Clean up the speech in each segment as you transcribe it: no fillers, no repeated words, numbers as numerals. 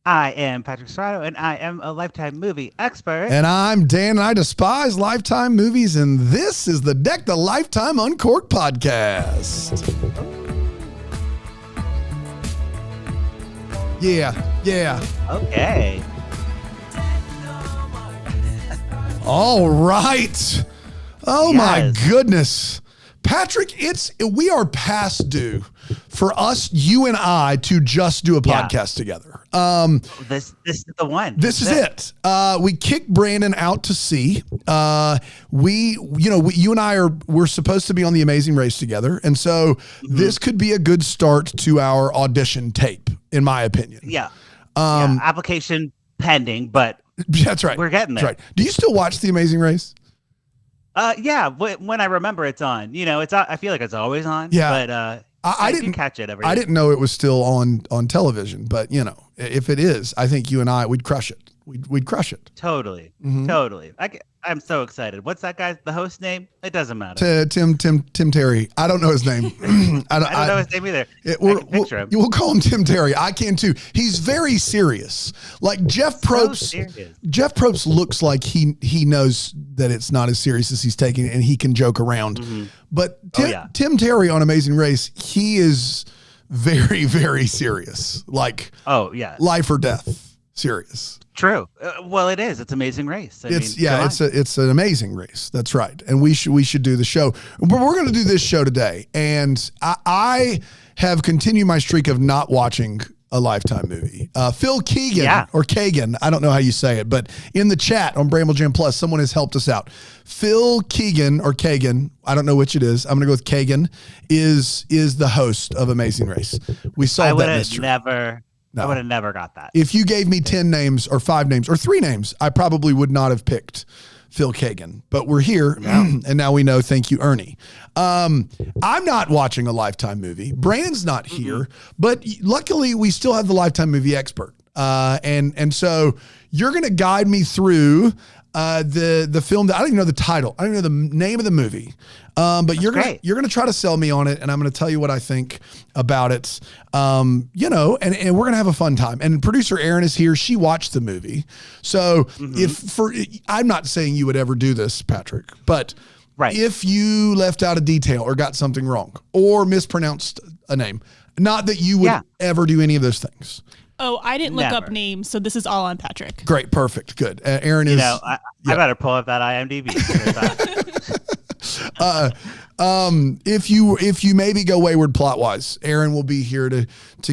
I am Patrick Serrano, and I am a Lifetime movie expert. And I'm Dan, and I despise Lifetime movies, and this is the Deck the Lifetime Uncorked podcast. Yeah. Okay. All right. Oh, yes. My goodness. Patrick, we are past due for us, you and I, to just do a podcast together. This is the one. This is it. We kicked Brandon out to sea. You and I we're supposed to be on The Amazing Race together, and so this could be a good start to our audition tape, in my opinion. Yeah. Application pending, but that's right. We're getting there. That's right. Do you still watch The Amazing Race? When I remember it's on. I feel like it's always on. Yeah. But I didn't catch it every I day. didn't know it was still on television, but if it is, I think you and I we'd crush it. We'd crush it. Totally. I'm so excited. What's that guy's the host name? It doesn't matter. Tim Terry. I don't know his name. I don't know his name either. We'll call him Tim Terry. I can too. He's very serious. Like Jeff Probst. Jeff Probst looks like he knows that it's not as serious as he's taking it, and he can joke around. Mm-hmm. But Tim Terry on Amazing Race, he is very, very serious. Like life or death serious. True. Well, it is. It's Amazing Race. It's an amazing race. That's right. And we should do the show. But we're going to do this show today. And I have continued my streak of not watching a Lifetime movie. Phil Keegan or Kagan, I don't know how you say it, but in the chat on Bramble Jam Plus, someone has helped us out. Phil Keegan or Kagan, I don't know which it is. I'm going to go with Kagan, is the host of Amazing Race. We solved that mystery. I would have never got that. If you gave me 10 names or 5 names or 3 names, I probably would not have picked Phil Kagan. But we're here, and now we know. Thank you, Ernie. I'm not watching a Lifetime movie. Brandon's not here, but luckily we still have the Lifetime movie expert. And so you're going to guide me through the film that I don't even know the title. I don't even know the name of the movie. But you're gonna try to sell me on it, and I'm gonna tell you what I think about it. And we're gonna have a fun time. And producer Erin is here. She watched the movie. So I'm not saying you would ever do this, Patrick, but if you left out a detail or got something wrong or mispronounced a name, not that you would ever do any of those things. Oh, I didn't look up names, so this is all on Patrick. Great, perfect, good. Erin is. I better pull up that IMDb. If you maybe go wayward plot wise, Erin will be here to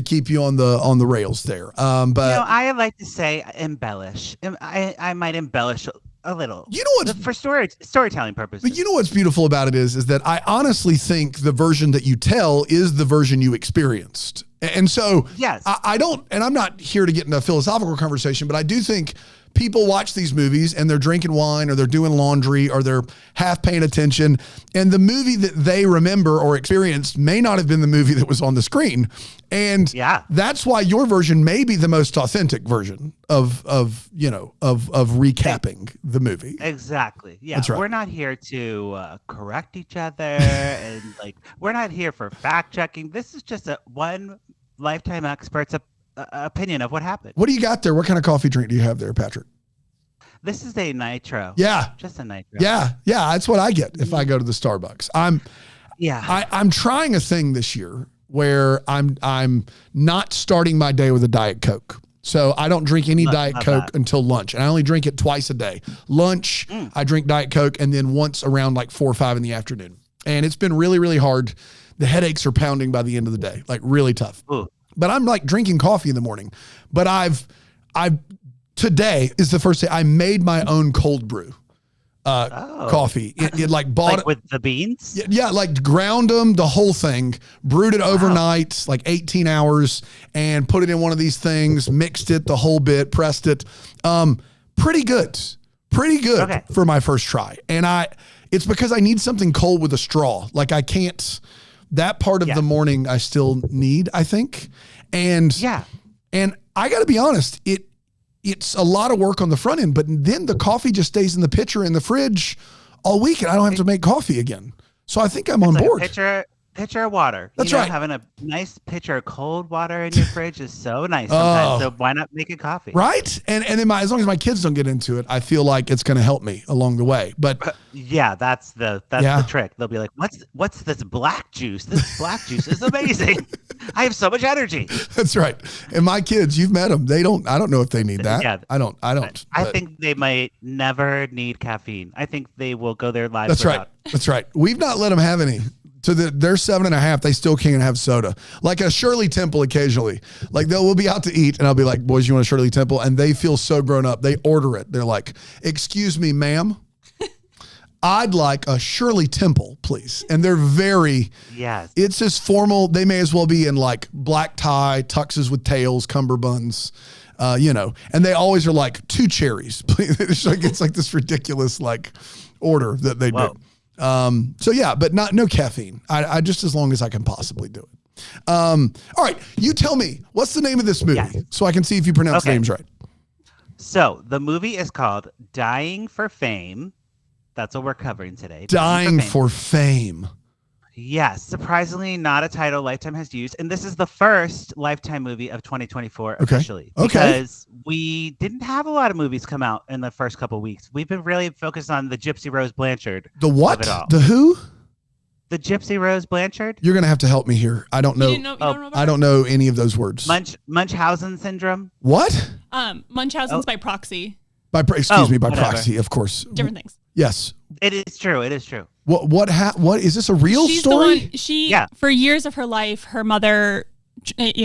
keep you on the rails there. But I like to say embellish. I might embellish a little. You know what? For storytelling purposes. But you know what's beautiful about it is that I honestly think the version that you tell is the version you experienced. And so I don't, and I'm not here to get into a philosophical conversation, but I do think people watch these movies and they're drinking wine or they're doing laundry or they're half paying attention. And the movie that they remember or experienced may not have been the movie that was on the screen. And that's why your version may be the most authentic version of recapping the movie. Exactly. Yeah. That's right. We're not here to correct each other and we're not here for fact checking. This is just one Lifetime expert's opinion of what happened. What do you got there? What kind of coffee drink do you have there, Patrick? This is a nitro. Yeah. Just a nitro. Yeah. That's what I get if I go to the Starbucks. I'm trying a thing this year where I'm not starting my day with a Diet Coke. So I don't drink any Diet Coke until lunch. And I only drink it twice a day. Lunch, I drink Diet Coke, and then once around 4 or 5 in the afternoon. And it's been really, really hard. The headaches are pounding by the end of the day, really tough. Ooh. But I'm drinking coffee in the morning. But today is the first day I made my own cold brew coffee. It bought with the beans? Yeah, ground them, the whole thing, brewed it overnight, 18 hours, and put it in one of these things, mixed it the whole bit, pressed it. Pretty good for my first try. And it's because I need something cold with a straw. I can't. That part of the morning I still need, I think. And I got to be honest, it's a lot of work on the front end, but then the coffee just stays in the pitcher in the fridge all week and I don't have to make coffee again. So I think I'm on board. pitcher of water. That's right. Having a nice pitcher of cold water in your fridge is so nice Oh. sometimes. So why not make it coffee? Right? And then as long as my kids don't get into it, I feel like it's going to help me along the way. But yeah, that's the trick. They'll be like, "What's this black juice? This black juice is amazing. I have so much energy." That's right. And my kids, you've met them. I don't know if they need that. Yeah. I don't. I think they might never need caffeine. I think they will go their lives That's right. That's right. We've not let them have any. They're 7.5. They still can't have soda. Like a Shirley Temple occasionally. Like we'll be out to eat and I'll be like, boys, you want a Shirley Temple? And they feel so grown up. They order it. They're like, excuse me, ma'am. I'd like a Shirley Temple, please. And they're very, yes. It's as formal. They may as well be in like black tie, tuxes with tails, cummerbunds, and they always are like 2 cherries. It's like this ridiculous like order that they do. So yeah, but no caffeine. I just as long as I can possibly do it. All right, you tell me, what's the name of this movie so I can see if you pronounce names right. So the movie is called Dying for Fame. That's what we're covering today. Dying for Fame. Yes, surprisingly not a title Lifetime has used. And this is the first Lifetime movie of 2024 officially. Because we didn't have a lot of movies come out in the first couple of weeks. We've been really focused on the Gypsy Rose Blanchard. The what? Of it all. The who? The Gypsy Rose Blanchard. You're going to have to help me here. I don't know. I don't know any of those words. Munchausen syndrome. What? Munchausen's by proxy. By proxy, of course. Different things. Yes. It is true. It is true. What is this a real story? For years of her life, her mother,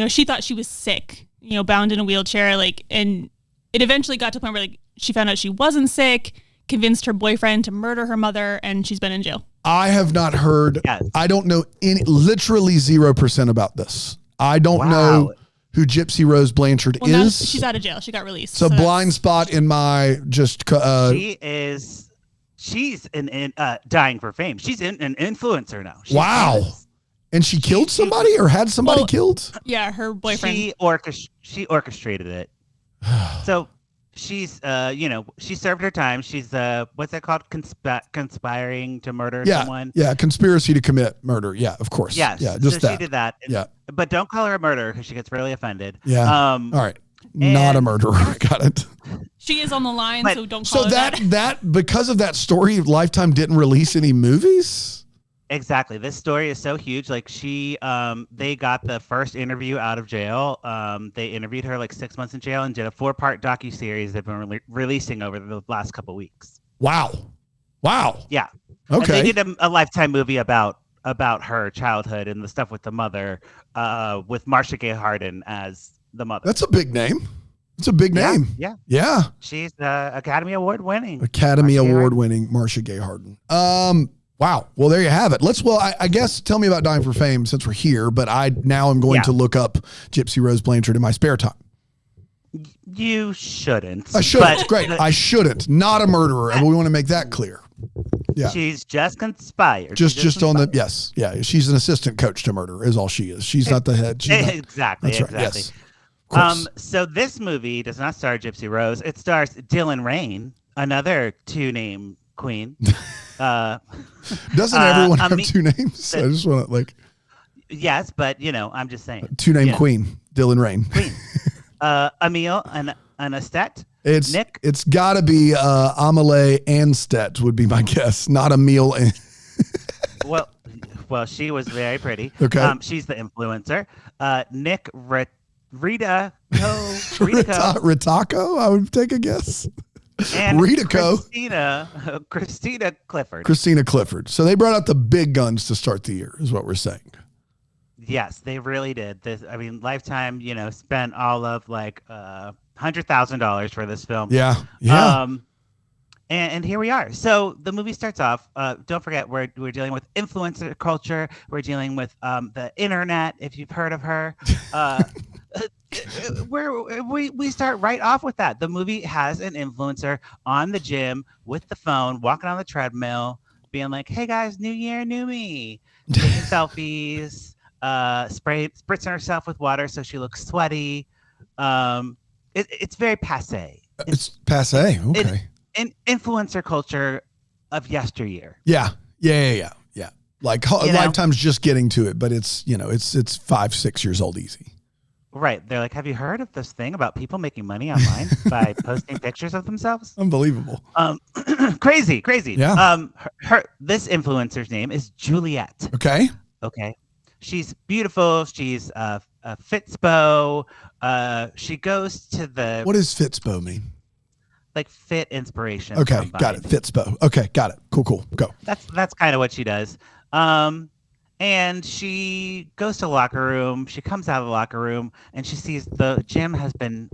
she thought she was sick, bound in a wheelchair, and it eventually got to the point where she found out she wasn't sick, convinced her boyfriend to murder her mother, and she's been in jail. I have not heard. Yes. I don't know literally 0% about this. I don't know who Gypsy Rose Blanchard is. She's out of jail. She got released. So blind spot in my just. She's dying for fame. She's an influencer now. She's famous. And she killed somebody or had somebody killed? Yeah, her boyfriend. She orchestrated it. So she's she served her time. She's what's that called? Conspiring to murder someone. Yeah, conspiracy to commit murder. Yeah, of course. Yes. Yeah, just so she did that. But don't call her a murderer because she gets really offended. Yeah. All right. Not a murderer. Got it. She is on the line, so don't call her that. So that because of that story, Lifetime didn't release any movies? Exactly. This story is so huge. They got the first interview out of jail. They interviewed her 6 months in jail and did a 4-part docuseries they've been releasing over the last couple weeks. Wow. Yeah. Okay. And they did a Lifetime movie about her childhood and the stuff with the mother, with Marcia Gay Harden as the mother. That's a big name. It's a big name. Yeah. She's Academy Award winning. Marcia Gay Harden. Wow. Well, there you have it. I guess tell me about Dying for Fame since we're here, but I now am going to look up Gypsy Rose Blanchard in my spare time. You shouldn't. I shouldn't. Great. I shouldn't. Not a murderer. We want to make that clear. Yeah. She's just conspired. Just on the, yes. Yeah. She's an assistant coach to murder is all she is. She's not the head. Exactly. That's right. Exactly. Yes. So this movie does not star Gypsy Rose. It stars Dylan Rain, another 2-name queen. Doesn't everyone have 2 names? I just want to Yes, but I'm just saying. 2-name queen, Dylan Rain. Queen. Emil and Anestet. Nick. It's got to be Amelie Anstedt would be my guess, not Emil. Well, she was very pretty. Okay. She's the influencer. Nick Ritako, I would take a guess. And Ritaco. Christina Clifford. Christina Clifford. So they brought out the big guns to start the year, is what we're saying. Yes, they really did. Lifetime, spent all of $100,000 for this film. Yeah. And here we are. So the movie starts off. Don't forget, we're dealing with influencer culture. We're dealing with the internet, if you've heard of her. We start right off with that. The movie has an influencer on the gym with the phone, walking on the treadmill, being like, "Hey guys, new year, new me." Taking selfies, spritzing herself with water so she looks sweaty. It's very passe. It's passe. Okay. Influencer culture of yesteryear. Yeah. Like You know? Lifetime's just getting to it, but it's 5-6 years old easy. Right. They're like, have you heard of this thing about people making money online by posting pictures of themselves? Unbelievable. Crazy. Yeah. This influencer's name is Juliet. Okay. Okay. She's beautiful. She's a Fitspo. She goes to the What does Fitspo mean? like fit inspiration. Okay, got it. Fitspo. Okay, got it. Cool. Go. That's kind of what she does. And she goes to the locker room. She comes out of the locker room and she sees the gym has been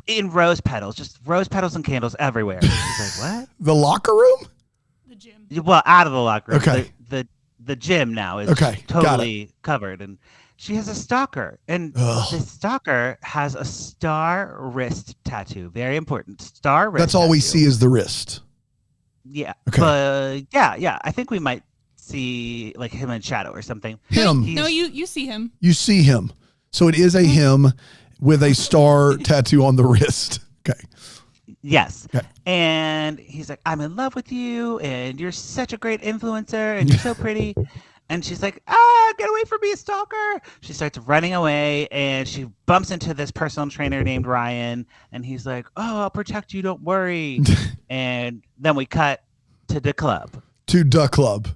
in rose petals, just rose petals and candles everywhere. She's like, "What?" The locker room? The gym. Well, out of the locker room. Okay. The gym now is Okay, got totally covered, and she has a stalker, and this stalker has a star wrist tattoo. Very important, star wrist. That's all we tattoo. see is the wrist. Yeah. Okay. But yeah. I think we might see like him in shadow or something. Him. No, you see him. You see him. So it is a him with a star tattoo on the wrist. Okay. Yes. Okay. And he's like, I'm in love with you, and you're such a great influencer, and you're so pretty. And she's like, get away from me, stalker. She starts running away, and she bumps into this personal trainer named Ryan, and he's like, oh, I'll protect you, don't worry. And then we cut to the club. To the club.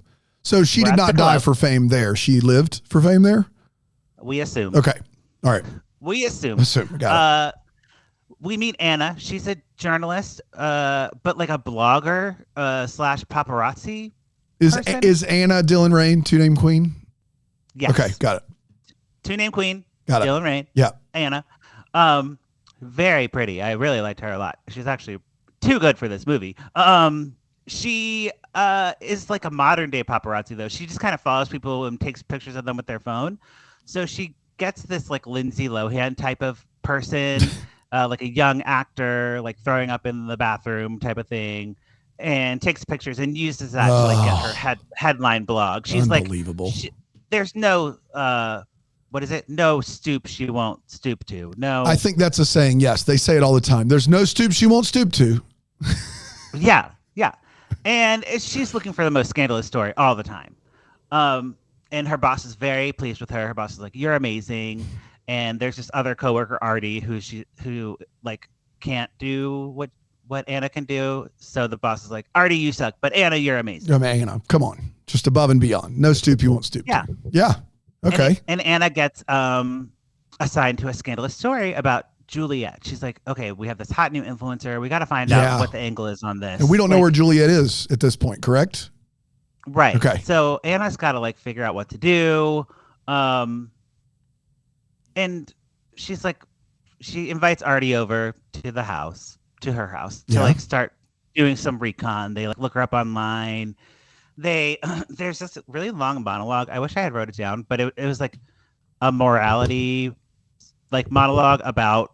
So she We're did at not the die club. for fame there. She lived for fame there? We assume. Okay. All right. We assume. Got it. We meet Anna. She's a journalist, but like a blogger slash paparazzi. person? Is Anna Dylan Rain two-name queen? Yes. Okay, got it. Two-name queen. Got it. Dylan Rain. Yeah. Anna. Very pretty. I really liked her a lot. She's actually too good for this movie. She is like a modern day paparazzi though. She just kind of follows people and takes pictures of them with their phone. So she gets this like Lindsay Lohan type of person, like a young actor, like throwing up in the bathroom type of thing, and takes pictures and uses that to like get her headline blog. She's unbelievable. like, there's no what is it? No stoop she won't stoop to. No. I think that's a saying. Yes, they say it all the time. There's no stoop she won't stoop to. Yeah. And she's looking for the most scandalous story all the time. And her boss is very pleased with her. Her boss is like, "You're amazing." And there's this other coworker, Artie, who like can't do what Anna can do. So the boss is like, "Artie, you suck, but Anna, you're amazing." I mean, Anna, come on, just above and beyond. No stoop you won't stoop. Yeah. To. Yeah. Okay. And Anna gets assigned to a scandalous story about Juliet. She's like, okay, we have this hot new influencer. We got to find out what the angle is on this. And we don't know where Juliet is at this point, correct? Right. Okay. So Anna's got to like figure out what to do. And she's like, she invites Artie over to her house to like start doing some recon. They like look her up online. There's this really long monologue. I wish I had wrote it down, but it was like a morality like monologue about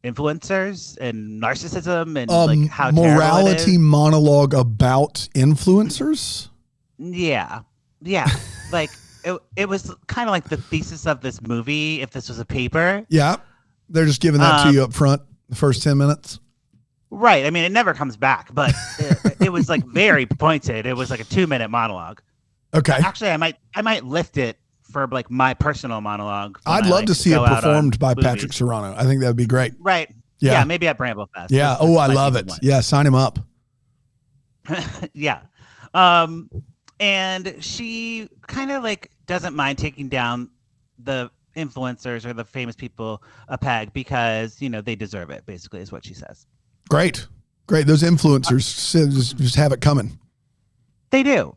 influencers and narcissism and like how morality monologue about influencers. Yeah. Like it was kind of like the thesis of this movie if this was a paper. Yeah, they're just giving that to you up front the first 10 minutes. Right. I mean, it never comes back, but it was like very pointed. It was like a 2-minute monologue. Okay. Actually, I might lift it for like my personal monologue. I'd love to see it performed by Patrick Serrano. I think that would be great. Right. Yeah. Maybe at Bramblefest. Yeah. Oh, I love it. Yeah. Sign him up. Yeah. And she kind of like doesn't mind taking down the influencers or the famous people a peg because, you know, they deserve it, basically, is what she says. Great. Those influencers just have it coming. They do.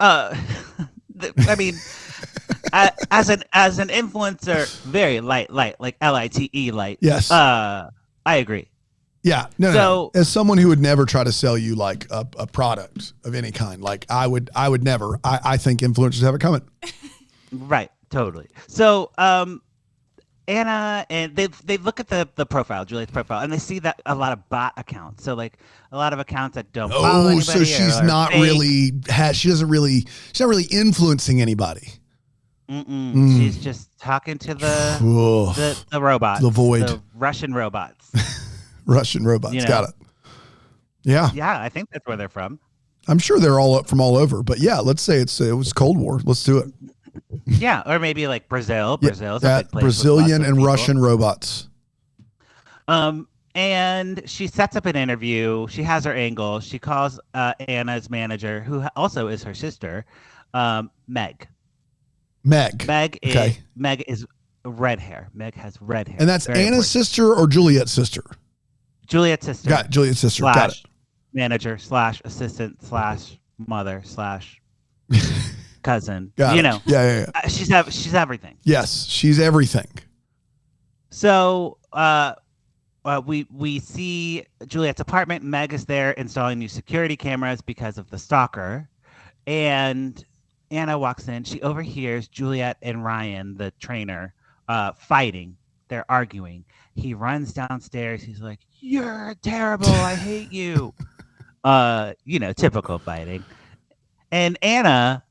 I mean, as an influencer, very light, like LITE light. Yes. I agree. Yeah. No. As someone who would never try to sell you like a product of any kind, like I would never. I think influencers have it coming. Right. Totally. So, Anna and they look at the profile, Juliet's profile, and they see that a lot of bot accounts. So like a lot of accounts that don't follow anybody. So she's not really she's not really influencing anybody. She's just talking to the robots, the void, the Russian robots. Russian robots. You know? Got it. Yeah. Yeah, I think that's where they're from. I'm sure they're all up from all over, but yeah, let's say it was Cold War. Let's do it. Yeah, or maybe like Brazil. Yeah, Brazil's a that big place. Brazilian and people. Russian robots. And she sets up an interview. She has her angle. She calls Anna's manager, who also is her sister, Meg. Meg. Meg is red hair. Meg has red hair. And that's Very Anna's important. sister or Juliet's sister? Juliet's sister. Got Juliet's sister. Got it. Manager / assistant / mother / cousin. Got you it. know. Yeah. She's everything. Yes, she's everything. So we see Juliet's apartment. Meg is there installing new security cameras because of the stalker. And Anna walks in. She overhears Juliet and Ryan, the trainer, fighting. They're arguing. He runs downstairs. He's like, "You're terrible. I hate you." Typical fighting. And Anna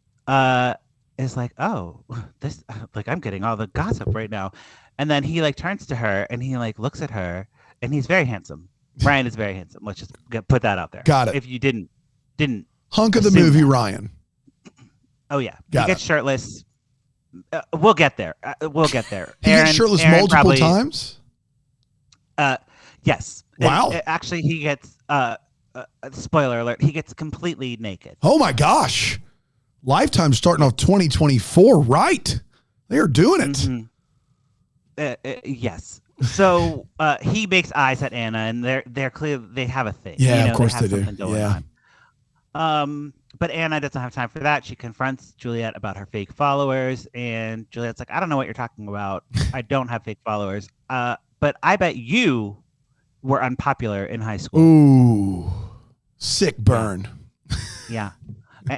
is like, "Oh, this I'm getting all the gossip right now." And then he turns to her and he looks at her, and he's very handsome. Ryan is very handsome. Let's just put that out there. Got it. If you didn't hunk of the assume movie, that. Ryan. Oh yeah, Got he gets it. shirtless. We'll get there. He gets shirtless multiple times. Yes. Wow. Actually, he gets. Spoiler alert: he gets completely naked. Oh my gosh! Lifetime starting off 2024, right? They are doing it. Mm-hmm. Yes. So he makes eyes at Anna, and they're clear. They have a thing. Yeah, of course they have they do. something going on. But Anna doesn't have time for that. She confronts Juliet about her fake followers, and Juliet's like, "I don't know what you're talking about. I don't have fake followers. But I bet you were unpopular in high school." Ooh, sick burn. Yeah.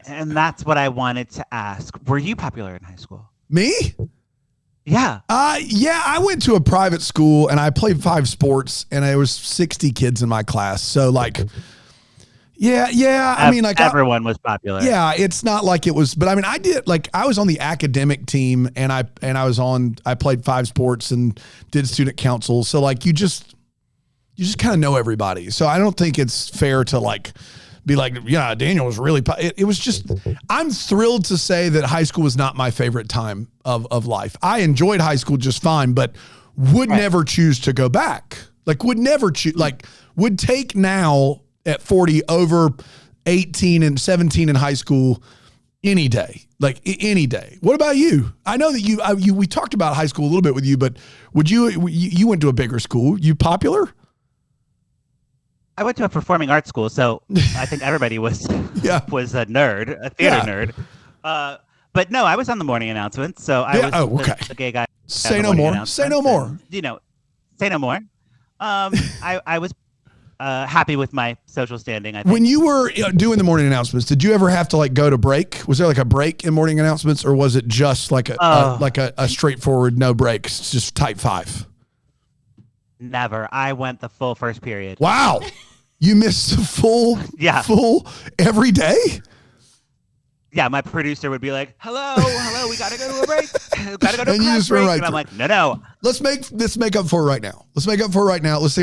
And that's what I wanted to ask. Were you popular in high school? Me? Yeah. Yeah, I went to a private school and I played 5 sports and there was 60 kids in my class. So yeah. I mean, everyone was popular. Yeah, it's not like it was, but I mean, I did I was on the academic team and I played 5 sports and did student council. So you just kind of know everybody. So I don't think it's fair to be like, yeah, Daniel was really, it was just, I'm thrilled to say that high school was not my favorite time of life. I enjoyed high school just fine, but would never choose to go back. Would never choose, would take now at 40 over 18 and 17 in high school any day, any day. What about you? I know that we talked about high school a little bit with you, but you went to a bigger school. You popular? I went to a performing arts school, so I think everybody was was a nerd, a theater nerd. But no, I was on the morning announcements, so I was the gay guy. Say no more. Say no more. And, say no more. I was happy with my social standing. I think. When you were doing the morning announcements, did you ever have to go to break? Was there a break in morning announcements, or was it just a straightforward no breaks, just type 5? Never. I went the full first period. Wow. You missed full every day? Yeah, my producer would be like, hello, we got to go to a break. Got to go to a class break. And I'm like, no. Let's make up for it right now. Let's take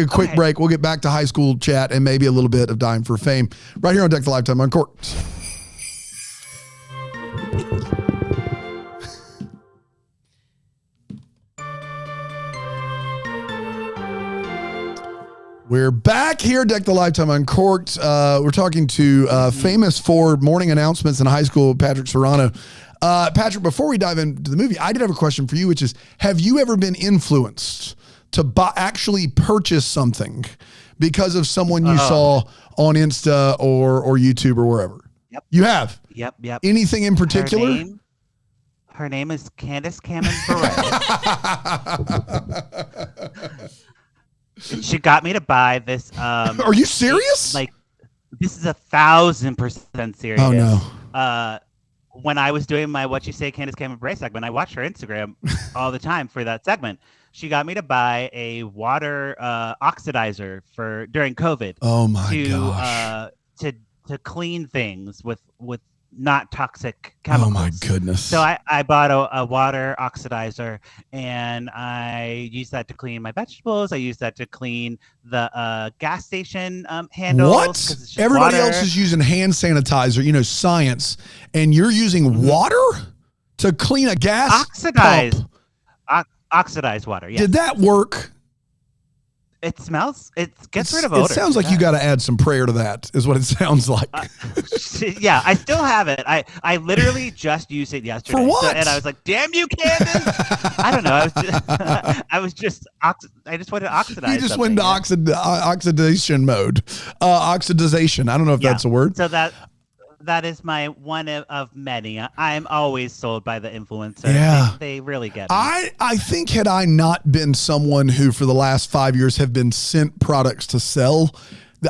a quick break. We'll get back to high school chat and maybe a little bit of Dying for Fame right here on Deck the Lifetime Uncorked. We're back here, Deck the Lifetime Uncorked. We're talking to famous for morning announcements in high school, Patrick Serrano. Patrick, before we dive into the movie, I did have a question for you, which is, have you ever been influenced to actually purchase something because of someone you saw on Insta or YouTube or wherever? Yep. You have? Yep. Anything in particular? Her name is Candace Cameron Bure. She got me to buy this. Are you serious? This is 1,000% serious. Oh no. When I was doing my What You Say Candace Cameron Bure segment, I watched her Instagram all the time for that segment. She got me to buy a water oxidizer during COVID. Oh my gosh. To clean things with not toxic Oh my chemicals. So goodness. I bought a water oxidizer, and I use that to clean my vegetables. I use that to clean the gas station handles What? because it's just Everybody else water. is using hand sanitizer, science, and you're using water to clean a gas pump. Oxidized, oxidized water. Did Yes, that work? it smells. It gets rid of It odors. sounds like you does. got to add some prayer to that, is what it sounds like. Yeah, I still have it. I literally just used it yesterday. For what? And I was like, "Damn you, Candace!" I don't know. I just wanted to oxidize. You just something, went into oxidation mode. Oxidization. I don't know if that's a word. So that is my one of many. I'm always sold by the influencer. Yeah. They really get me. I think had I not been someone who for the last 5 years have been sent products to sell,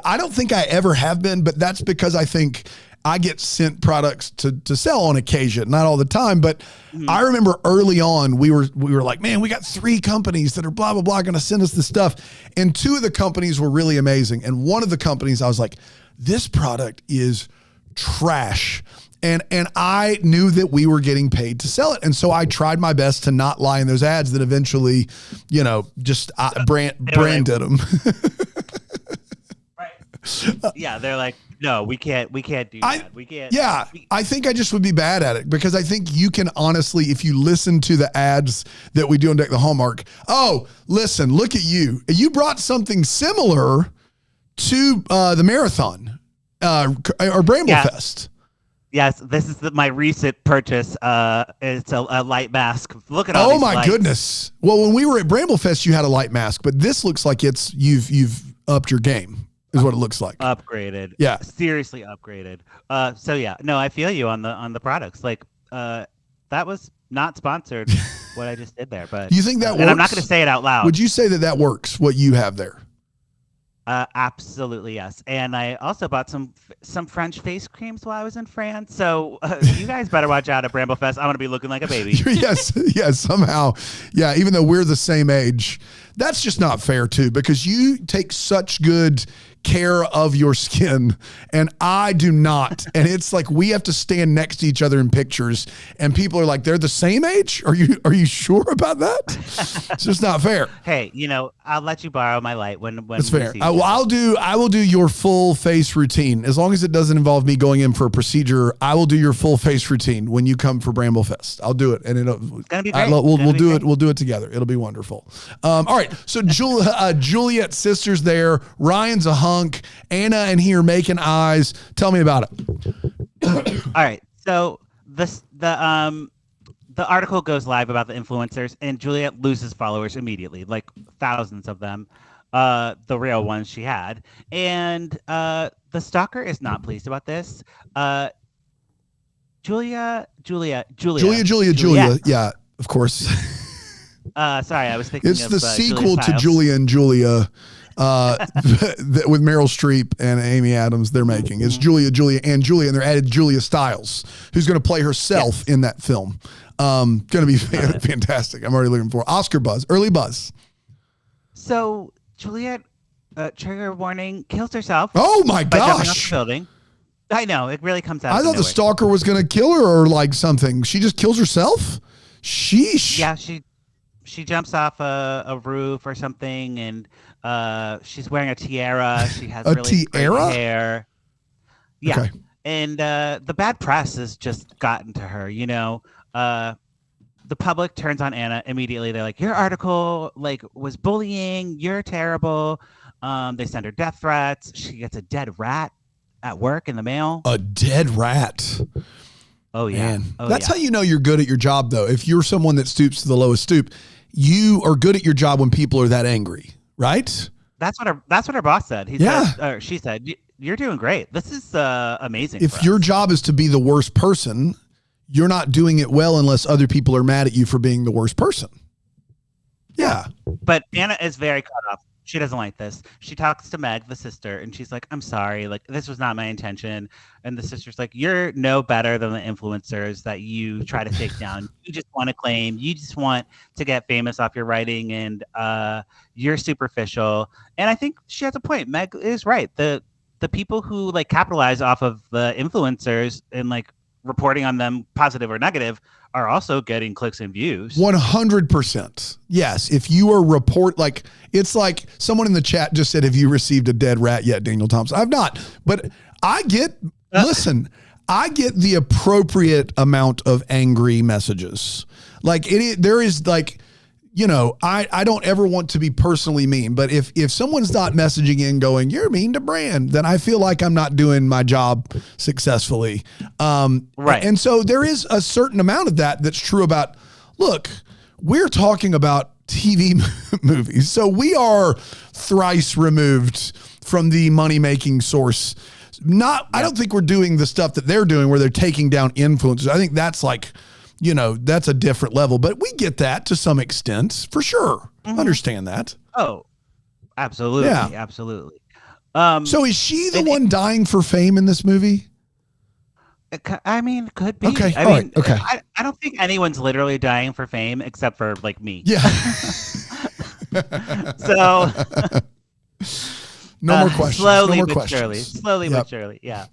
I don't think I ever have been, but that's because I think I get sent products to sell on occasion, not all the time. But I remember early on, we were like, man, we got 3 companies that are blah, blah, blah, going to send us this stuff. And 2 of the companies were really amazing. And one of the companies, I was like, this product is trash. And I knew that we were getting paid to sell it. And so I tried my best to not lie in those ads that eventually, just branded them. Right. Yeah, they're like, no, we can't do that. We can't. Yeah, I think I just would be bad at it because I think you can honestly, if you listen to the ads that we do on Deck the Hallmark, listen, look at you. You brought something similar to the marathon or Bramble Fest. Yes, this is my recent purchase. It's a light mask. Look at all these my lights. goodness. Well, when we were at Bramble Fest, you had a light mask, but this looks like you've upped your game, is what it looks like. Upgraded. Yeah. Seriously upgraded. So yeah, no, I feel you on the products. Like that was not sponsored what I just did there, but You think that works? and I'm not going to say it out loud. Would you say that works, what you have there? Absolutely yes, and I also bought some French face creams while I was in France. So you guys better watch out at Bramble Fest. I'm gonna be looking like a baby. yes, somehow. Yeah, even though we're the same age. That's just not fair too, because you take such good care of your skin and I do not. And it's like we have to stand next to each other in pictures and people are like, they're the same age? Are you sure about that? It's just not fair. Hey, I'll let you borrow my light when That's we fair. see I will do your full face routine. As long as it doesn't involve me going in for a procedure, I will do your full face routine when you come for Bramble Fest. I'll do it. And it's gonna be great. We'll do it. We'll do it together. It'll be wonderful. All right. So Juliet's sister's there. Ryan's a hunk. Anna and he are making eyes. Tell me about it. All right. So the article goes live about the influencers, and Juliet loses followers immediately, like thousands of them, the real ones she had, and the stalker is not pleased about this. Julia. Yeah, of course. Sorry, I was thinking it's of, the sequel to Julia and Julia. With Meryl Streep and Amy Adams, they're making. It's Julia, and they're added Julia Stiles, who's going to play herself in that film. Going to be fantastic. I'm already looking for Oscar buzz, early buzz. So Juliet, trigger warning, kills herself. Oh my by jumping off gosh! the building. I know it really comes out. I thought the stalker was going to kill her or like something. She just kills herself. Sheesh. Yeah, she jumps off a roof or something, and she's wearing a tiara. She has really great hair. Yeah, okay. And the bad press has just gotten to her. The public turns on Anna immediately. They're like, "Your article was bullying. You're terrible." They send her death threats. She gets a dead rat at work in the mail. A dead rat. Oh yeah. Man. That's how you know you're good at your job, though. If you're someone that stoops to the lowest stoop, you are good at your job when people are that angry, right? That's what her boss said. She said, "You're doing great. This is amazing." If your job is to be the worst person, you're not doing it well unless other people are mad at you for being the worst person. Yeah. But Anna is very caught off. She doesn't like this. She talks to Meg, the sister, and she's like, "I'm sorry. This was not my intention." And the sister's like, "You're no better than the influencers that you try to take down. You just want to claim. You just want to get famous off your writing, and you're superficial." And I think she has a point. Meg is right. The people who capitalize off of the influencers and reporting on them, positive or negative, are also getting clicks and views. 100%. Yes. If you are like, it's like someone in the chat just said, have you received a dead rat yet, Daniel Thompson? I've not, but listen, I get the appropriate amount of angry messages. Like there is like, I don't ever want to be personally mean, but if someone's not messaging in going, you're mean to Brand, then I feel like I'm not doing my job successfully. Right. And so there is a certain amount of that's true about, look, we're talking about TV movies. So we are thrice removed from the money-making source. I don't think we're doing the stuff that they're doing where they're taking down influencers. I think that's like, that's a different level, but we get that to some extent for sure. Understand that. Oh, absolutely. Yeah. Absolutely. So is she the one dying for fame in this movie? I mean, it could be. Okay. I All mean, right. Okay. I don't think anyone's literally dying for fame except for like me. Yeah. So no more questions. Slowly no more but questions. surely. Slowly but surely. Yeah.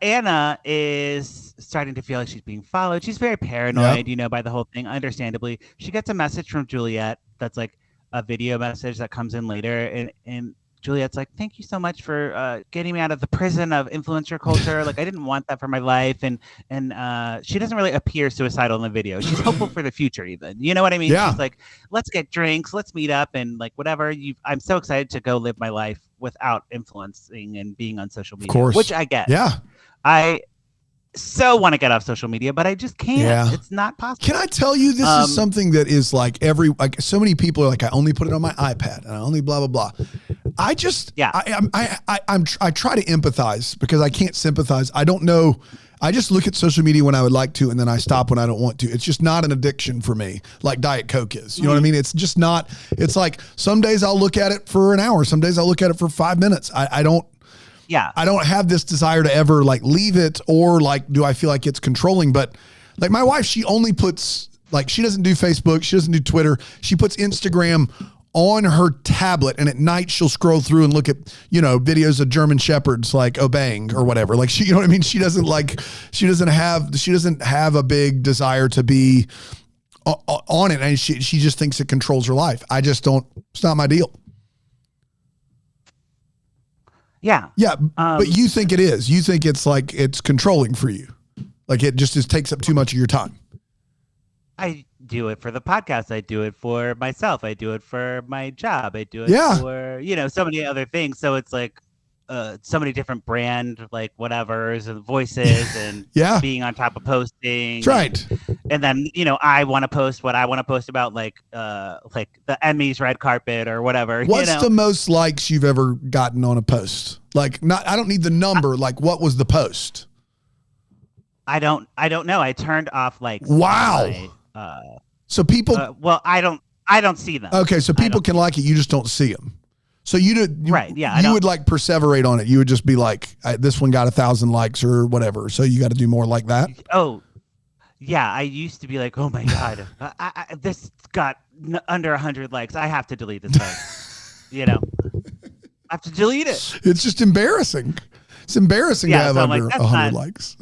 Anna is starting to feel like she's being followed. She's very paranoid, by the whole thing, understandably. She gets a message from Juliet that's like a video message that comes in later. And Juliet's like, thank you so much for getting me out of the prison of influencer culture. Like, I didn't want that for my life. And she doesn't really appear suicidal in the video. She's hopeful for the future even. You know what I mean? Yeah. She's like, let's get drinks. Let's meet up. And like, whatever. I'm so excited to go live my life without influencing and being on social media. Of course. Which I get. Yeah. I so want to get off social media, but I just can't. Yeah. It's not possible. Can I tell you, this is something that is like so many people are like, I only put it on my iPad and I only blah, blah, blah. I just, I try to empathize because I can't sympathize. I don't know. I just look at social media when I would like to, and then I stop when I don't want to. It's just not an addiction for me, like Diet Coke is. You know what I mean? It's just not, it's like some days I'll look at it for an hour. Some days I'll look at it for 5 minutes. I don't have this desire to ever like leave it, or like, do I feel like it's controlling? But like my wife, she only puts, like, she doesn't do Facebook. She doesn't do Twitter. She puts Instagram on her tablet, and at night she'll scroll through and look at, videos of German shepherds like obeying or whatever. Like she, you know what I mean? She doesn't have a big desire to be on it. And she just thinks it controls her life. I just don't, it's not my deal. Yeah. Yeah. But you think it is, you think it's like, it's controlling for you. Like it just takes up too much of your time. I do it for the podcast. I do it for myself. I do it for my job. I do it for, so many other things. So it's like so many different brand, like whatevers and voices and being on top of posting. That's right. And then, I want to post what I want to post about, like the Emmys red carpet or whatever. What's the most likes you've ever gotten on a post? Like, I don't need the number. Like, what was the post? I don't know. I turned off likes. Wow. So people, I don't see them. Okay. So people can like it. You just don't see them. So right. Yeah. You would like perseverate on it. You would just be like, this one got 1,000 likes or whatever. So you got to do more like that. Oh, yeah. I used to be like, oh my God, this got under 100 likes. I have to delete this post. I have to delete it. It's just embarrassing. It's embarrassing to have under 100 likes.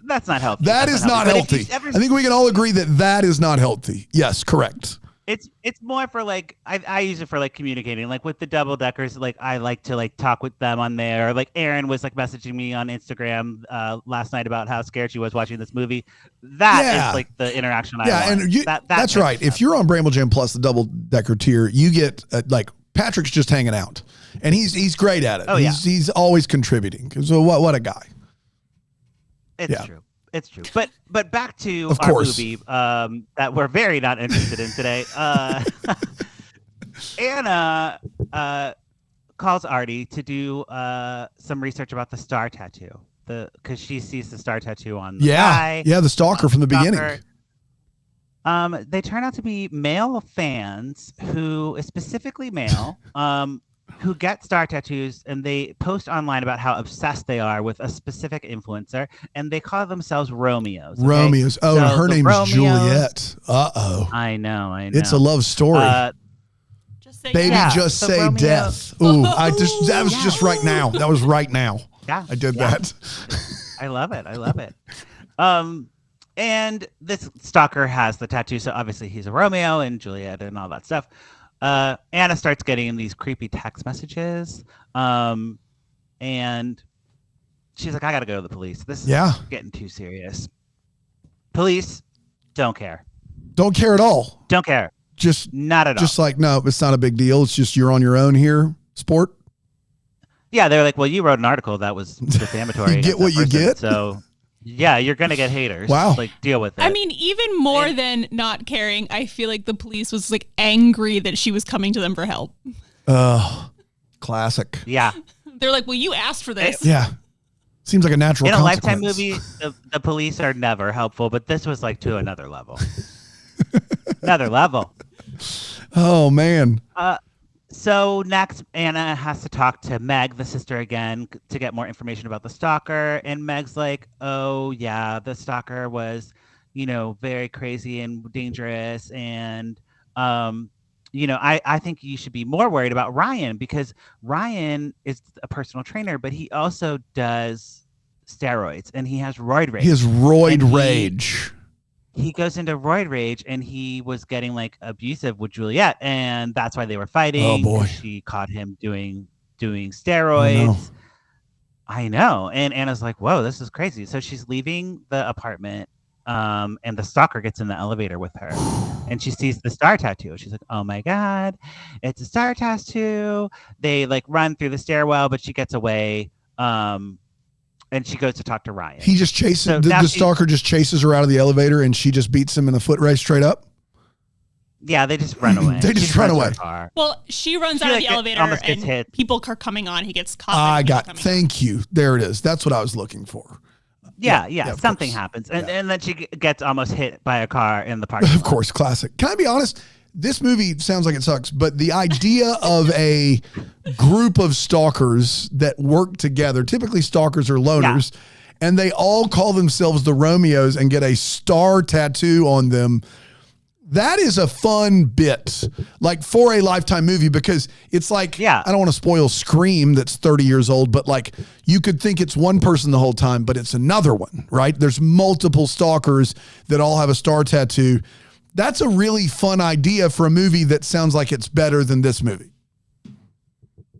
That's not healthy. That is not healthy. I think we can all agree that is not healthy. Yes, correct. It's more for like, I use it for like communicating, like with the double deckers. Like I like to like talk with them on there. Like Erin was like messaging me on Instagram last night about how scared she was watching this movie. That is like the interaction I want. And that's right. If you're on Bramble Jam Plus, the double decker tier, you get like Patrick's just hanging out, and he's great at it. Oh, he's always contributing. So what a guy. It's true. It's true. But back to our movie that we're very not interested in today. Anna calls Artie to do some research about the star tattoo. Because she sees the star tattoo on the guy. Yeah, the stalker from the beginning. They turn out to be male fans specifically male, who get star tattoos, and they post online about how obsessed they are with a specific influencer, and they call themselves Romeos. Okay? Romeos. Oh, so her name is Juliet. Uh-oh. I know. It's a love story. Just say just say Romeo. Death. Ooh, that was just right now. That was right now. Yeah. I did that. I love it. I love it. And this stalker has the tattoo, so obviously he's a Romeo and Juliet and all that stuff. Anna starts getting these creepy text messages, and she's like, "I got to go to the police. This is getting too serious." Police don't care. Don't care at all. Don't care. Just not at all. Just like, no, it's not a big deal. It's just you're on your own here, sport. Yeah, they're like, well, you wrote an article that was defamatory. You get what you get. So, yeah, you're gonna get haters. Wow. Like, deal with it. I mean, even more than not caring, I feel like the police was like angry that she was coming to them for help. Classic. Yeah. They're like, well, you asked for this. Yeah. Seems like a natural In a consequence. Lifetime movie, the police are never helpful, but this was like to another level. Another level. Oh, man. So next, Anna has to talk to Meg, the sister, again to get more information about the stalker. And Meg's like, oh, yeah, the stalker was, very crazy and dangerous. And, I think you should be more worried about Ryan because Ryan is a personal trainer, but he also does steroids and he has roid rage. He has roid rage. He goes into roid rage and he was getting like abusive with Juliet, and that's why they were fighting. Oh boy. She caught him doing steroids. Oh, no. I know. And Anna's like, whoa, this is crazy. So she's leaving the apartment, and the stalker gets in the elevator with her and she sees the star tattoo. She's like, oh my God, it's a star tattoo. They like run through the stairwell, but she gets away. And she goes to talk to Ryan. He just chases, the stalker just chases her out of the elevator and she just beats him in a foot race straight up? Yeah, they just run away. They just run away. Well, she runs out of the elevator and hit. People are coming on. He gets caught. Thank you. There it is. That's what I was looking for. Yeah. Something happens. And then she gets almost hit by a car in the parking lot. Of course, classic. Can I be honest? This movie sounds like it sucks, but the idea of a group of stalkers that work together, typically stalkers are loners, and they all call themselves the Romeos and get a star tattoo on them. That is a fun bit, like for a Lifetime movie, because it's like, I don't want to spoil Scream that's 30 years old, but like you could think it's one person the whole time, but it's another one, right? There's multiple stalkers that all have a star tattoo. That's a really fun idea for a movie that sounds like it's better than this movie.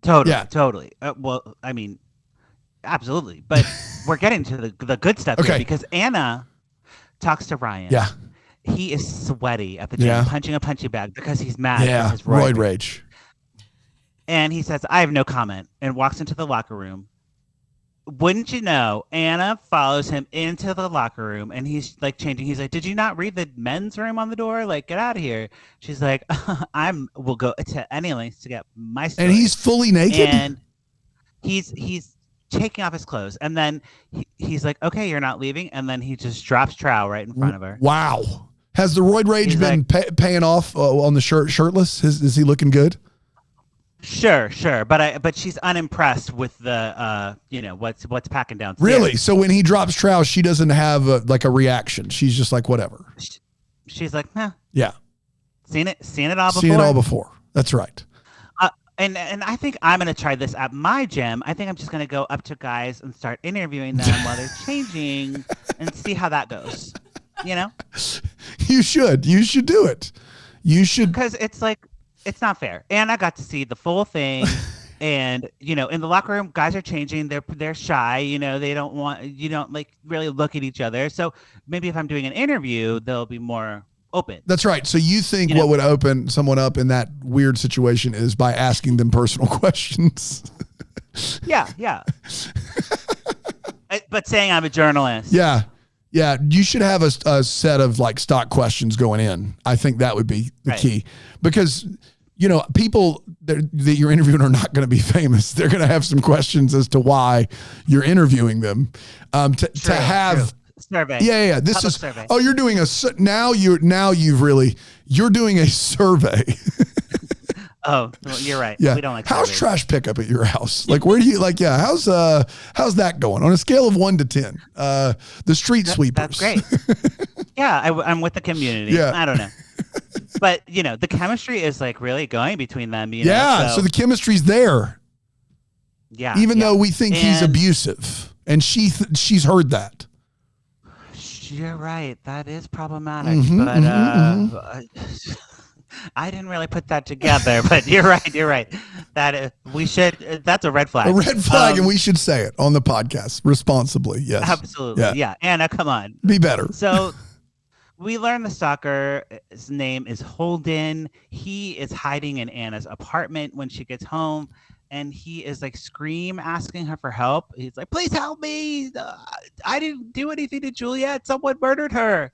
Totally. Yeah. Totally. Well, I mean, absolutely. But we're getting to the good stuff here because Anna talks to Ryan. Yeah. He is sweaty at the gym, punching a punching bag because he's mad at his roid rage. And he says, I have no comment, and walks into the locker room. Wouldn't you know, Anna follows him into the locker room and he's like changing. He's like, did you not read the men's room on the door? Like, get out of here. She's like, we'll go to any lengths to get my story. And he's fully naked? And he's taking off his clothes. And then he's like, okay, you're not leaving. And then he just drops trowel right in front of her. Wow. Has the roid rage been paying off on the shirtless? Is he looking good? Sure, but she's unimpressed with the what's packing downstairs. Really? So when he drops trowel, she doesn't have a reaction. She's just like whatever. She's like, huh. Yeah. Seen it all before. Seen it all before. That's right. And I think I'm gonna try this at my gym. I think I'm just gonna go up to guys and start interviewing them while they're changing and see how that goes. You should do it. You should, because it's like. It's not fair. And I got to see the full thing. And, in the locker room, guys are changing. They're shy. They don't want, like really look at each other. So maybe if I'm doing an interview, they'll be more open. That's right. So you think what would open someone up in that weird situation is by asking them personal questions. Yeah. But saying I'm a journalist. Yeah. Yeah. You should have a set of like stock questions going in. I think that would be the key because people that you're interviewing are not going to be famous. They're going to have some questions as to why you're interviewing them. To have survey. Yeah. This is survey. Oh, you're doing you're doing a survey. Oh, well, you're right. Yeah. We don't like how's surveys. Trash pickup at your house? Like, where do you how's that going on a scale of 1 to 10? The street sweepers. That's great. Yeah. I'm with the community. Yeah. I don't know. But, the chemistry is like really going between them. So the chemistry's there. Yeah. Even though we think he's abusive and she's heard that. You're right. That is problematic, but I didn't really put that together. But you're right. You're right. That we should. That's a red flag. A red flag, and we should say it on the podcast responsibly. Yes, absolutely. Yeah. Anna, come on. Be better. So we learn the stalker's name is Holden. He is hiding in Anna's apartment when she gets home. And he is like asking her for help. He's like, please help me. I didn't do anything to Juliet. Someone murdered her.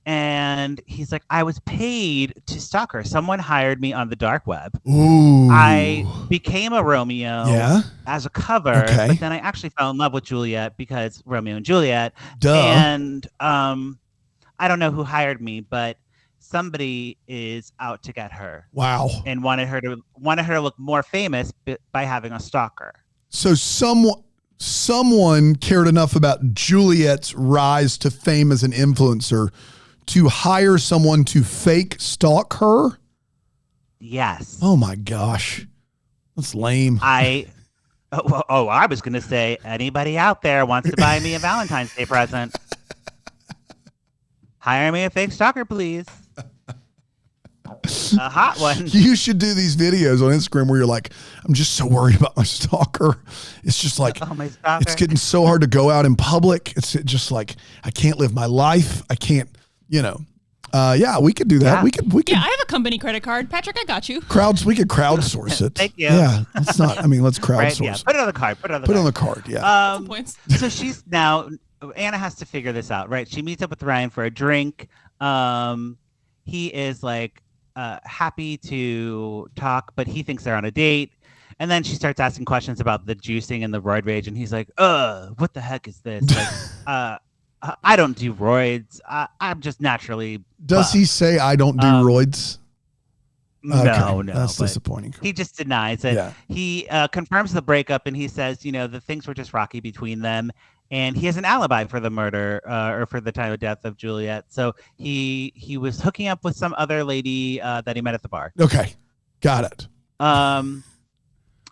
And he's like, I was paid to stalk her. Someone hired me on the dark web. Ooh. I became a Romeo as a cover, Okay. but then I actually fell in love with Juliet because Romeo and Juliet. Duh. And I don't know who hired me, but somebody is out to get her. Wow. And wanted her to look more famous by having a stalker. So someone cared enough about Juliet's rise to fame as an influencer to hire someone to fake stalk her? Yes. Oh my gosh. That's lame. I was going to say, anybody out there wants to buy me a Valentine's Day present, hire me a fake stalker, please. A hot one. You should do these videos on Instagram where you're like, I'm just so worried about my stalker. It's just like, my stalker. It's getting so hard to go out in public. It's just like, I can't live my life. I can't, yeah, we could do that. Yeah. We could. Yeah, I have a company credit card. Patrick, I got you. We could crowdsource it. Thank you. Yeah, let's crowdsource. Right, yeah. Put it on the card. Put it on the card. Yeah. Some points. So she's now, Anna has to figure this out, right? She meets up with Ryan for a drink. He is like happy to talk, but he thinks they're on a date. And then she starts asking questions about the juicing and the roid rage, and he's like, what the heck is this? Like, I don't do roids. I'm just naturally. Does he say I don't do roids? No, That's disappointing. He just denies it. Yeah. He confirms the breakup, and he says, the things were just rocky between them. And he has an alibi for the murder or for the time of death of Juliet. So he was hooking up with some other lady that he met at the bar. Okay. Got it.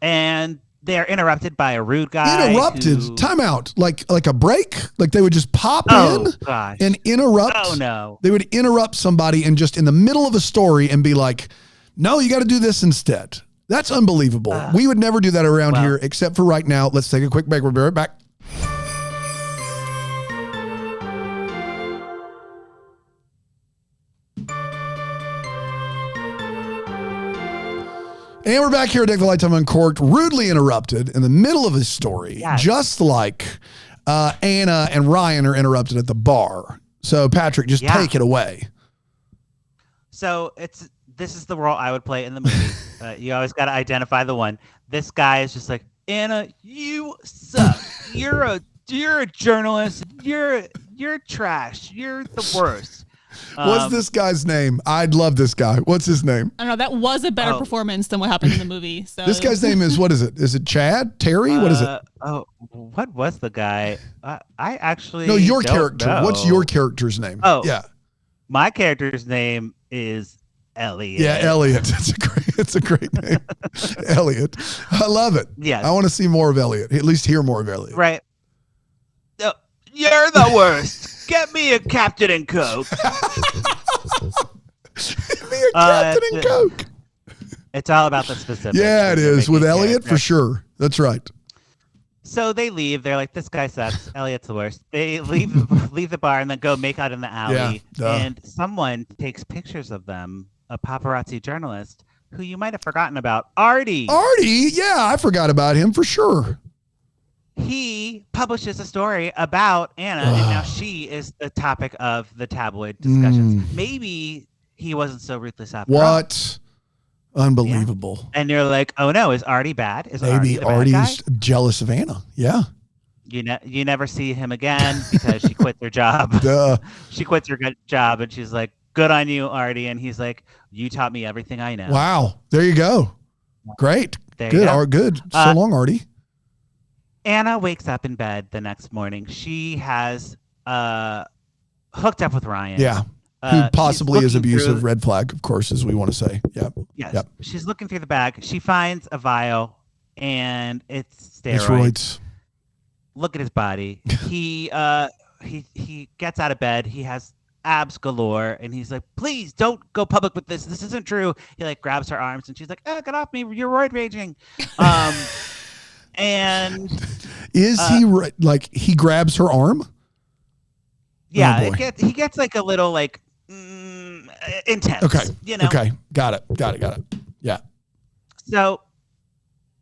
And they're interrupted by a rude guy. Interrupted? Time out. Like a break? Like they would just pop in gosh. and interrupt? Oh, no. They would interrupt somebody and just in the middle of a story and be like, no, you got to do this instead. That's unbelievable. We would never do that around here except for right now. Let's take a quick break. We'll be right back. And we're back here at Deck the Lifetime Uncorked, rudely interrupted in the middle of his story, just like Anna and Ryan are interrupted at the bar. So, Patrick, just take it away. So this is the role I would play in the movie. You always got to identify the one. This guy is just like, Anna, you suck. You're a journalist. You're trash. You're the worst. What's this guy's name? I'd love this guy. What's his name? I don't know. That was a better performance than what happened in the movie. So this guy's name is, what is it? Is it Chad? Terry? What is it? What was the guy? I actually No, your don't character. know. What's your character's name? Oh, yeah. My character's name is Elliot. Yeah, Elliot. It's a great name. Elliot. I love it. Yes. I want to see more of Elliot. At least hear more of Elliot. Right. You're the worst. Get me a Captain and Coke. Give me a Captain and Coke. It's all about the specifics. Yeah, it is. With Elliot, for sure. That's right. So they leave. They're like, this guy sucks. Elliot's the worst. They leave the bar and then go make out in the alley. Yeah, and someone takes pictures of them, a paparazzi journalist, who you might have forgotten about, Artie. Artie? Yeah, I forgot about him for sure. He publishes a story about Anna, and now she is the topic of the tabloid discussions. Maybe he wasn't so ruthless after all. What? Unbelievable. Yeah. And you're like, oh no, is Artie bad? Is maybe Artie's jealous of Anna. Yeah. You never see him again because she quit their job. Duh. She quits her job, and she's like, good on you, Artie. And he's like, you taught me everything I know. Wow. There you go. Great. There good. You go. Good. So long, Artie. Anna wakes up in bed the next morning. She has hooked up with Ryan. Yeah. Who possibly is abusive, red flag, of course, as we want to say. Yep. Yes. Yep. She's looking through the bag. She finds a vial, and it's steroids. It's roids. look at his body. He gets out of bed. He has abs galore, and he's like, please don't go public with this. This isn't true. He like grabs her arms, and she's like, oh, get off me. You're roid raging. And is he like he grabs her arm? Yeah, Oh, he gets like a little like intense. Okay. You know. Okay. Got it. Yeah. So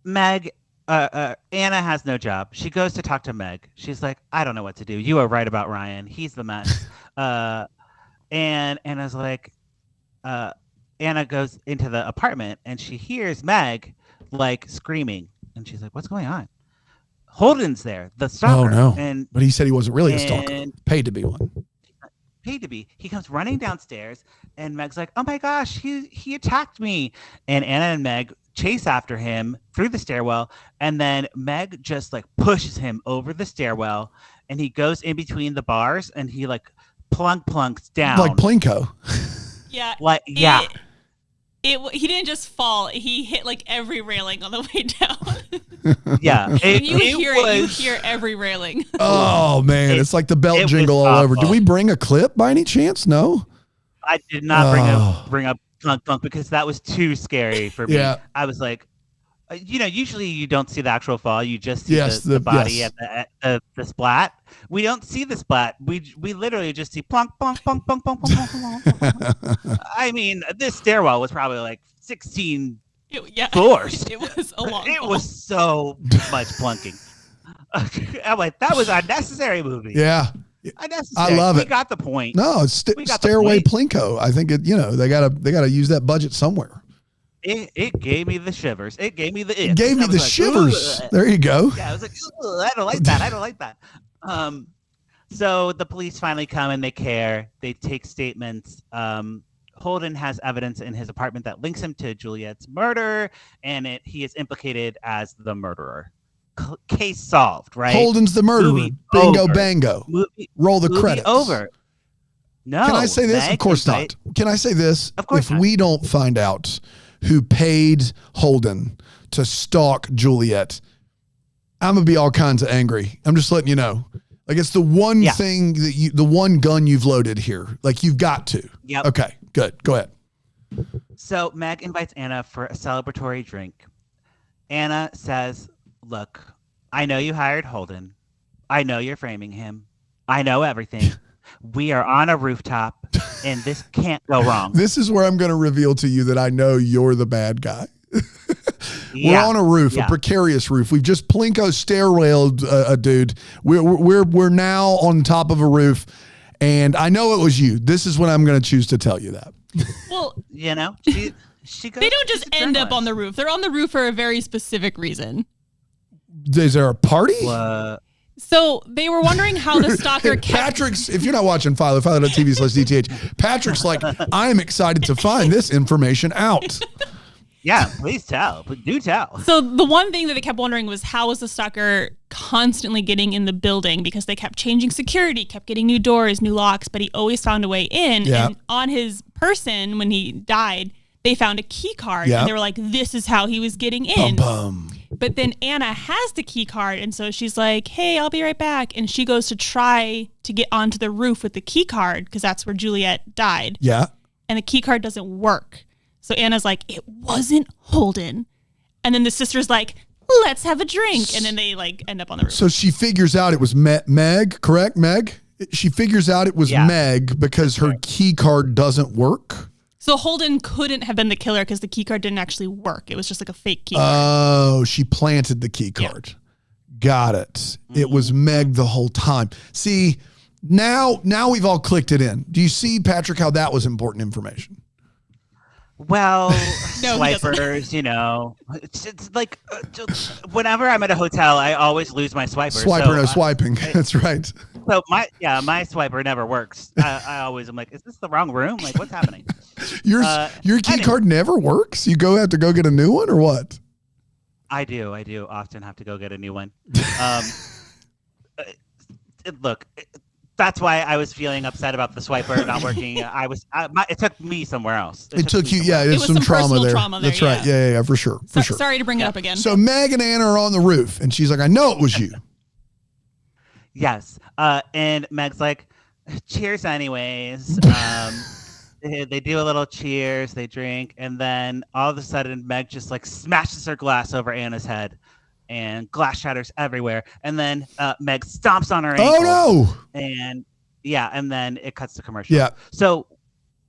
Meg, Anna has no job. She goes to talk to Meg. She's like, I don't know what to do. You are right about Ryan. He's the mess. And Anna's like, Anna goes into the apartment and she hears Meg like screaming, and she's like, what's going on? Holden's there, the stalker. Oh no! But he said he wasn't really a stalker. Paid to be one. Paid to be. He comes running downstairs, and Meg's like, "Oh my gosh, he attacked me!" And Anna and Meg chase after him through the stairwell, and then Meg just like pushes him over the stairwell, and he goes in between the bars, and he like plunks down like Plinko. Yeah, like yeah. He didn't just fall. He hit like every railing on the way down. Yeah. When you hear every railing. Oh, man. It's like the belt jingle all over. Did we bring a clip by any chance? No? I did not bring up plunk because that was too scary for me. Yeah. I was like, usually you don't see the actual fall. You just see the body and the splat. We don't see the splat. We literally just see plunk, plunk, plunk, plunk, plunk, plunk, plunk, plunk. I mean, this stairwell was probably like 16 floors. It was a long It fall. was so much plunking. I'm like, that was unnecessary movie. Yeah. Unnecessary. I love it. We got the point. No, it's Stairway Plinko. I think they gotta use that budget somewhere. It gave me the shivers. It gave me the It gave me the shivers. There you go. Yeah, I was like, I don't like that. I don't like that. So the police finally come and they care. They take statements. Holden has evidence in his apartment that links him to Juliet's murder, and he is implicated as the murderer. Case solved, right? Holden's the murderer. Movie Bingo, over. bango. Roll the credits. Over. No. Can I say this? Of course not. Can I say this? Of course not. We don't find out who paid Holden to stalk Juliet, I'm gonna be all kinds of angry. I'm just letting you know. Like, it's the one thing that the one gun you've loaded here. Like, you've got to. Yep. Okay, good. Go ahead. So Meg invites Anna for a celebratory drink. Anna says, look, I know you hired Holden. I know you're framing him. I know everything. We are on a rooftop, and this can't go wrong. This is where I'm going to reveal to you that I know you're the bad guy. We're on a roof, a precarious roof. We've just Plinko stair railed a dude. We're now on top of a roof, and I know it was you. This is when I'm going to choose to tell you that. Well, she goes, they don't just end up on the roof. They're on the roof for a very specific reason. Is there a party? So they were wondering how the stalker Patrick's, if you're not watching Philo.tv/DTH, Patrick's like, I'm excited to find this information out. Yeah, please tell. Do tell. So the one thing that they kept wondering was, how was the stalker constantly getting in the building? Because they kept changing security, kept getting new doors, new locks, but he always found a way in. Yeah. And on his person, when he died, they found a key card. Yeah. And they were like, this is how he was getting in. But then Anna has the key card, and so she's like, hey, I'll be right back. And she goes to try to get onto the roof with the key card, because that's where Juliet died. Yeah. And the key card doesn't work. So Anna's like, it wasn't Holden. And then the sister's like, let's have a drink. And then they like end up on the roof. So she figures out it was Meg, correct? Meg? She figures out it was Meg because her key card doesn't work. So Holden couldn't have been the killer because the key card didn't actually work. It was just like a fake key card. Oh, she planted the key card. Yeah. Got it. Mm-hmm. It was Meg the whole time. See, now we've all clicked it in. Do you see, Patrick, how that was important information? Well, swipers, it's like whenever I'm at a hotel, I always lose my swiper. No swiping. That's right. So my swiper never works. I always am like, is this the wrong room? Like, what's happening? Your key card never works? You have to go get a new one or what? I do often have to go get a new one. Look, that's why I was feeling upset about the swiper not working. It took me somewhere else. It took you, there's some trauma there. That's right. Yeah, for sure. Sorry to bring it up again. So Meg and Anna are on the roof, and she's like, I know it was you. Yes. And Meg's like, cheers, anyways. They do a little cheers, they drink, and then all of a sudden, Meg just like smashes her glass over Anna's head, and glass shatters everywhere. And then Meg stomps on her ankle. Oh And yeah, and then it cuts to commercial. Yeah. So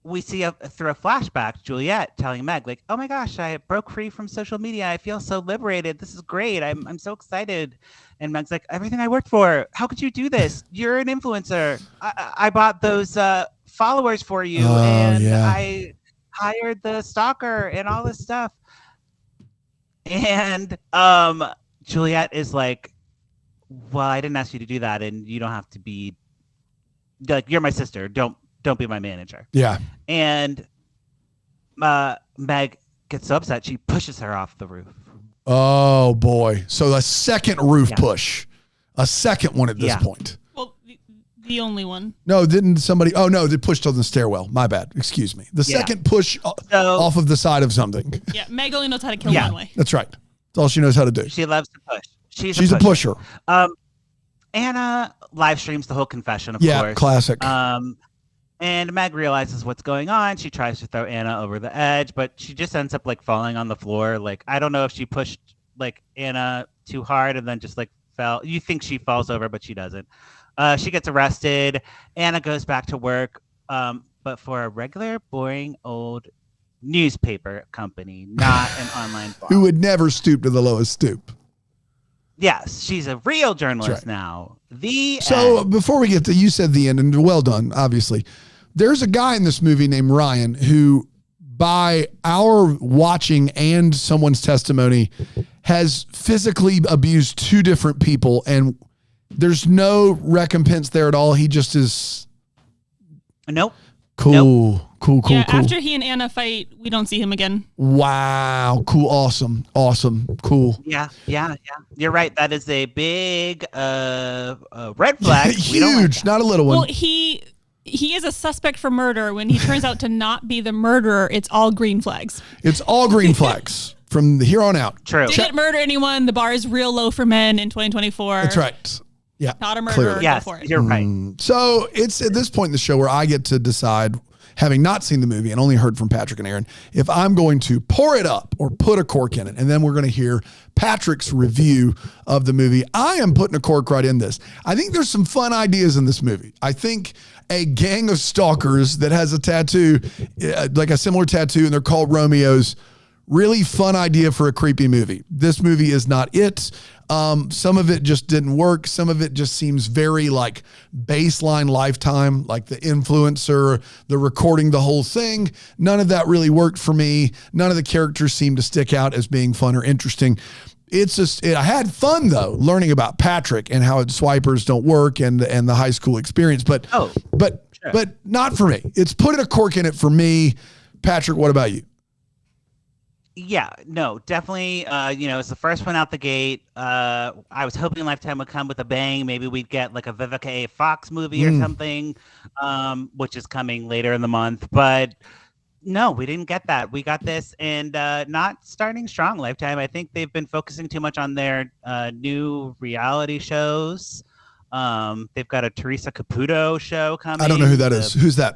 we see through a flashback Juliet telling Meg, like, "Oh my gosh, I broke free from social media. I feel so liberated. This is great. I'm so excited." And Meg's like, "Everything I worked for. How could you do this? You're an influencer. I bought those followers for you, and yeah. I hired the stalker and all this stuff." And Juliet is like, "Well, I didn't ask you to do that, and you don't have to be like, you're my sister. Don't be my manager." Yeah. And Meg gets so upset, she pushes her off the roof. Oh boy. So a second roof push. A second one at this point. Well, the only one. No, didn't somebody? Oh no, they pushed on the stairwell. My bad. Excuse me. The second push off of the side of something. Yeah, Meg only knows how to kill one way. That's right. That's all she knows how to do. She loves to push. She's a pusher. Anna live streams the whole confession, of course. Yeah, classic. And Meg realizes what's going on. She tries to throw Anna over the edge, but she just ends up like falling on the floor. Like, I don't know if she pushed like Anna too hard and then just like fell. You think she falls over, but she doesn't. She gets arrested. Anna goes back to work, but for a regular, boring old newspaper company, not an online blog. Who would never stoop to the lowest stoop. Yes, she's a real journalist now. So before we get to, you said the end, and well done, obviously. There's a guy in this movie named Ryan who, by our watching and someone's testimony, has physically abused two different people, and there's no recompense there at all. He just is. Nope. Cool. Nope. Cool. After he and Anna fight, we don't see him again. Wow. Cool. Awesome. Cool. Yeah. You're right. That is a big red flag. Huge. We don't like that. Not a little one. Well, he is a suspect for murder. When he turns out to not be the murderer, it's all green flags. It's all green flags from here on out. True. Didn't murder anyone. The bar is real low for men in 2024. That's right. Yeah. Not a murderer. Yes, Go for it. you're right. So it's at this point in the show where I get to decide, having not seen the movie and only heard from Patrick and Aaron, if I'm going to pour it up or put a cork in it. And then we're going to hear Patrick's review of the movie. I am putting a cork right in this. I think there's some fun ideas in this movie. I think a gang of stalkers that has a tattoo, like a similar tattoo, and they're called Romeos. Really fun idea for a creepy movie. This movie is not it. Some of it just didn't work. Some of it just seems very like baseline Lifetime, like the influencer, the recording the whole thing. None of that really worked for me. None of the characters seemed to stick out as being fun or interesting. It's just, I had fun though, learning about Patrick and how swipers don't work and the high school experience, but not for me. It's putting a cork in it for me. Patrick, what about you? Yeah, no, definitely. It's the first one out the gate. I was hoping Lifetime would come with a bang. Maybe we'd get like a Vivica A. Fox movie or something, which is coming later in the month. But no, we didn't get that. We got this, and not starting strong. Lifetime. I think they've been focusing too much on their new reality shows. They've got a Teresa Caputo show coming. I don't know who that is. Who's that?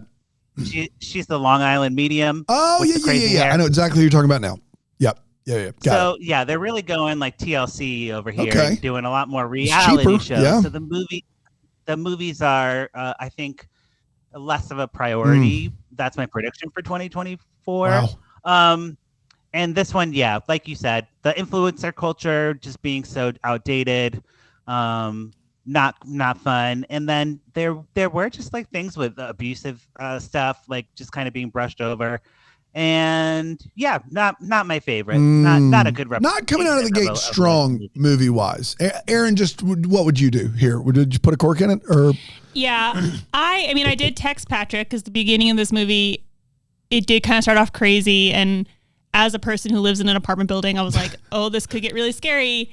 She's the Long Island medium. Oh, yeah. I know exactly who you're talking about now. Yep. Yeah. Got it. They're really going like TLC over here, doing a lot more reality shows. Yeah. So the movies are, I think, less of a priority. That's my prediction for 2024. Wow. And this one, like you said, the influencer culture just being so outdated, not fun. And then there were just like things with abusive stuff, like just kind of being brushed over. And not my favorite. Not a good representation. Not coming out of the gate strong movie wise. Aaron, just what would you do here? Did you put a cork in it or? Yeah, I did text Patrick because the beginning of this movie, it did kind of start off crazy, and as a person who lives in an apartment building, I was like, oh, this could get really scary.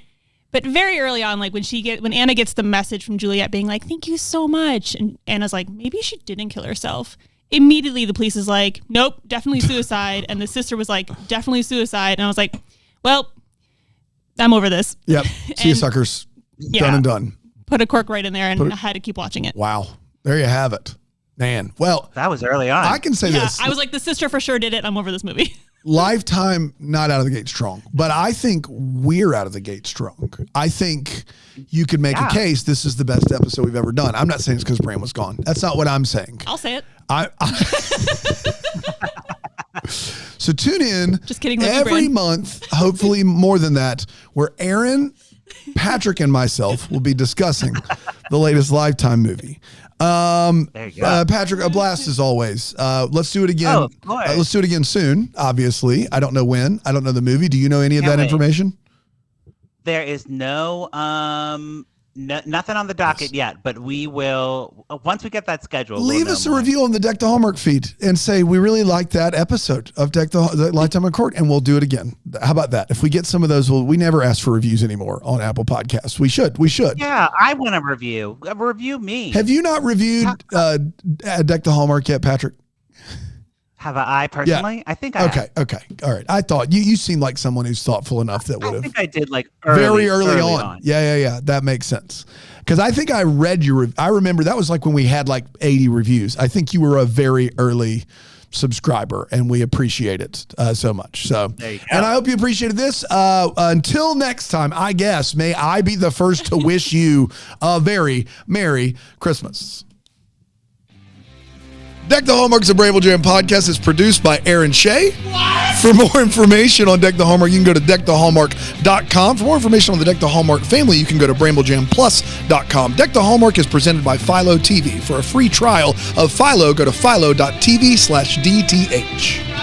But very early on, like when Anna gets the message from Juliet being like, thank you so much, and Anna's like, maybe she didn't kill herself. Immediately the police is like, nope, definitely suicide. And the sister was like, definitely suicide. And I was like, well, I'm over this. Yep. See you suckers. Done and done. put a cork right in there, and I had to keep watching it. Wow. There you have it. Man. Well, That was early on. I can say Yeah, this. I was like, the sister for sure did it. I'm over this movie. Lifetime, not out of the gate strong, but I think we're out of the gate strong. I think you could make a case this is the best episode we've ever done. I'm not saying it's because Bram was gone. That's not what I'm saying. I'll say it. So tune in. Just kidding. Every month, hopefully more than that, where Aaron, Patrick, and myself will be discussing the latest Lifetime movie. There you go. Patrick, a blast as always. Let's do it again. Oh, of course. Let's do it again soon. Obviously, I don't know when. I don't know the movie. Do you know any of that information? There is nothing on the docket yet, but we will once we get that schedule. Leave us a review on the Deck the Hallmark feed and say we really liked that episode of Deck the Lifetime on Court, and we'll do it again. How about that? If we get some of those, we never ask for reviews anymore on Apple Podcasts. We should. Yeah, I want to review. Review me. Have you not reviewed Deck the Hallmark yet, Patrick? Have I personally? Yeah. I think I Okay. All right. I thought you seem like someone who's thoughtful enough that would have. I think I did like very early on. Yeah. That makes sense. Because I think I read your. I remember that was like when we had like 80 reviews. I think you were a very early subscriber, and we appreciate it so much. So, and I hope you appreciated this. Until next time, I guess, may I be the first to wish you a very Merry Christmas. Deck the Hallmark's a Bramble Jam podcast. Is produced by Aaron Shea. What? For more information on Deck the Hallmark, you can go to deckthehallmark.com. For more information on the Deck the Hallmark family, you can go to bramblejamplus.com. Deck the Hallmark is presented by Philo TV. For a free trial of Philo, go to philo.tv/DTH.